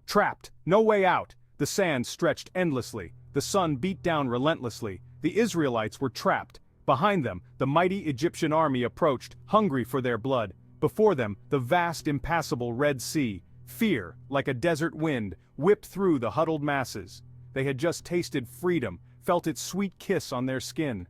Trapped, no way out. The sand stretched endlessly. The sun beat down relentlessly. The Israelites were trapped. Behind them, the mighty Egyptian army approached, hungry for their blood. Before them, the vast impassable Red Sea. Fear, like a desert wind, whipped through the huddled masses. They had just tasted freedom, felt its sweet kiss on their skin.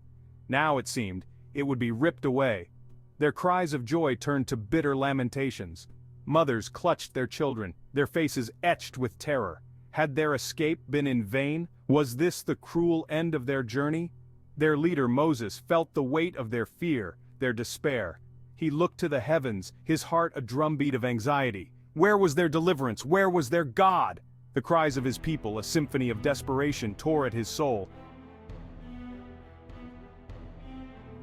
Now, it seemed, it would be ripped away. Their cries of joy turned to bitter lamentations. Mothers clutched their children, their faces etched with terror. Had their escape been in vain? Was this the cruel end of their journey? Their leader Moses felt the weight of their fear, their despair. He looked to the heavens, his heart a drumbeat of anxiety. Where was their deliverance? Where was their God? The cries of his people, a symphony of desperation, tore at his soul.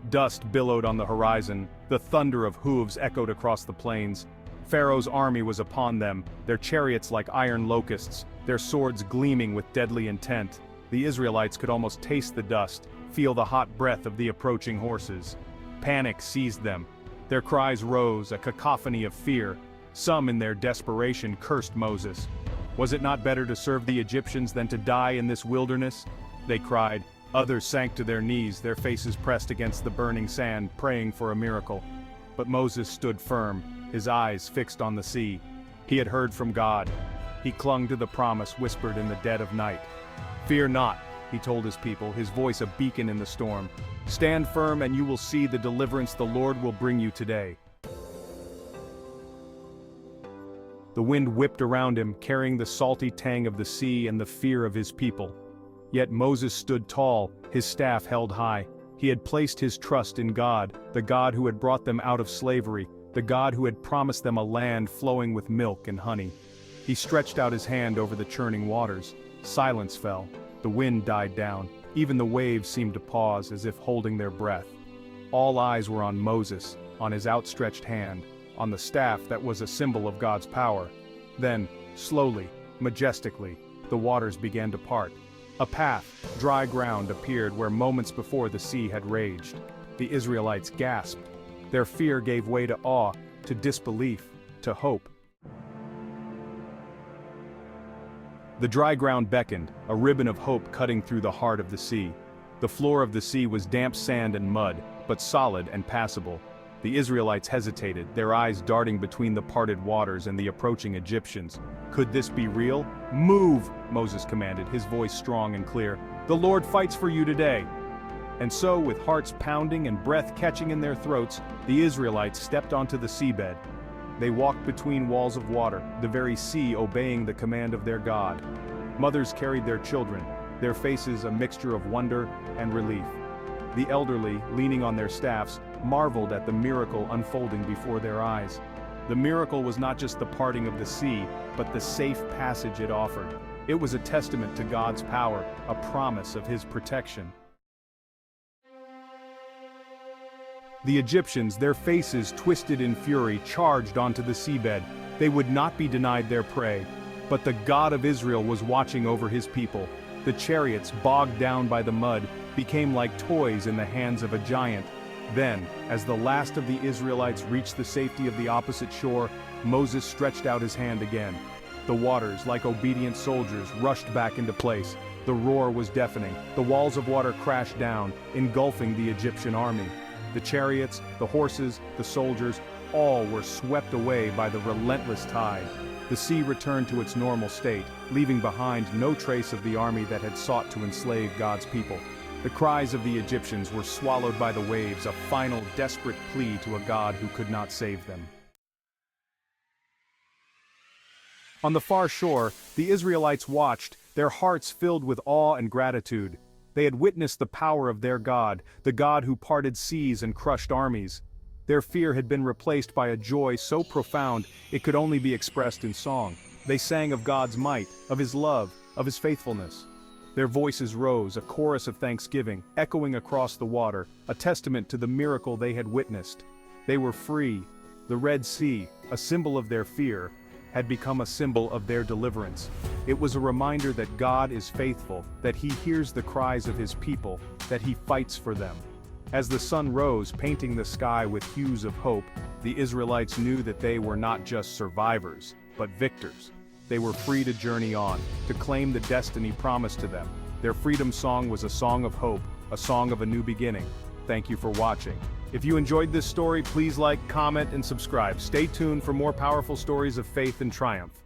Dust billowed on the horizon, the thunder of hooves echoed across the plains. Pharaoh's army was upon them, their chariots like iron locusts, their swords gleaming with deadly intent. The Israelites could almost taste the dust, feel the hot breath of the approaching horses. Panic seized them. Their cries rose, a cacophony of fear. Some in their desperation cursed Moses. Was it not better to serve the Egyptians than to die in this wilderness? They cried. Others sank to their knees, their faces pressed against the burning sand, praying for a miracle. But Moses stood firm, his eyes fixed on the sea. He had heard from God. He clung to the promise whispered in the dead of night. "Fear not," he told his people, his voice a beacon in the storm. "Stand firm and you will see the deliverance the Lord will bring you today." The wind whipped around him, carrying the salty tang of the sea and the fear of his people. Yet Moses stood tall, his staff held high. He had placed his trust in God, the God who had brought them out of slavery, the God who had promised them a land flowing with milk and honey. He stretched out his hand over the churning waters. Silence fell. The wind died down. Even the waves seemed to pause as if holding their breath. All eyes were on Moses, on his outstretched hand, on the staff that was a symbol of God's power. Then, slowly, majestically, the waters began to part. A path, dry ground appeared where moments before the sea had raged. The Israelites gasped. Their fear gave way to awe, to disbelief, to hope. The dry ground beckoned, a ribbon of hope cutting through the heart of the sea. The floor of the sea was damp sand and mud, but solid and passable. The Israelites hesitated, their eyes darting between the parted waters and the approaching Egyptians. Could this be real? "Move!" Moses commanded, his voice strong and clear. "The Lord fights for you today." And so, with hearts pounding and breath catching in their throats, the Israelites stepped onto the seabed. They walked between walls of water, the very sea obeying the command of their God. Mothers carried their children, their faces a mixture of wonder and relief. The elderly, leaning on their staffs, marveled at the miracle unfolding before their eyes. The miracle was not just the parting of the sea, but the safe passage it offered. It was a testament to God's power, a promise of his protection. The Egyptians, their faces twisted in fury, charged onto the seabed. They would not be denied their prey. But the God of Israel was watching over his people. The chariots, bogged down by the mud, became like toys in the hands of a giant. Then, as the last of the Israelites reached the safety of the opposite shore, Moses stretched out his hand again. The waters, like obedient soldiers, rushed back into place. The roar was deafening. The walls of water crashed down, engulfing the Egyptian army. The chariots, the horses, the soldiers, all were swept away by the relentless tide. The sea returned to its normal state, leaving behind no trace of the army that had sought to enslave God's people. The cries of the Egyptians were swallowed by the waves, a final desperate plea to a God who could not save them. On the far shore, the Israelites watched, their hearts filled with awe and gratitude. They had witnessed the power of their God, the God who parted seas and crushed armies. Their fear had been replaced by a joy so profound it could only be expressed in song. They sang of God's might, of his love, of his faithfulness. Their voices rose, a chorus of thanksgiving, echoing across the water, a testament to the miracle they had witnessed. They were free. The Red Sea, a symbol of their fear, had become a symbol of their deliverance. It was a reminder that God is faithful, that he hears the cries of his people, that he fights for them. As the sun rose, painting the sky with hues of hope, the Israelites knew that they were not just survivors, but victors. they were free to journey on, to claim the destiny promised to them. Their freedom song was a song of hope, a song of a new beginning. Thank you for watching. If you enjoyed this story, please like, comment, and subscribe. Stay tuned for more powerful stories of faith and triumph.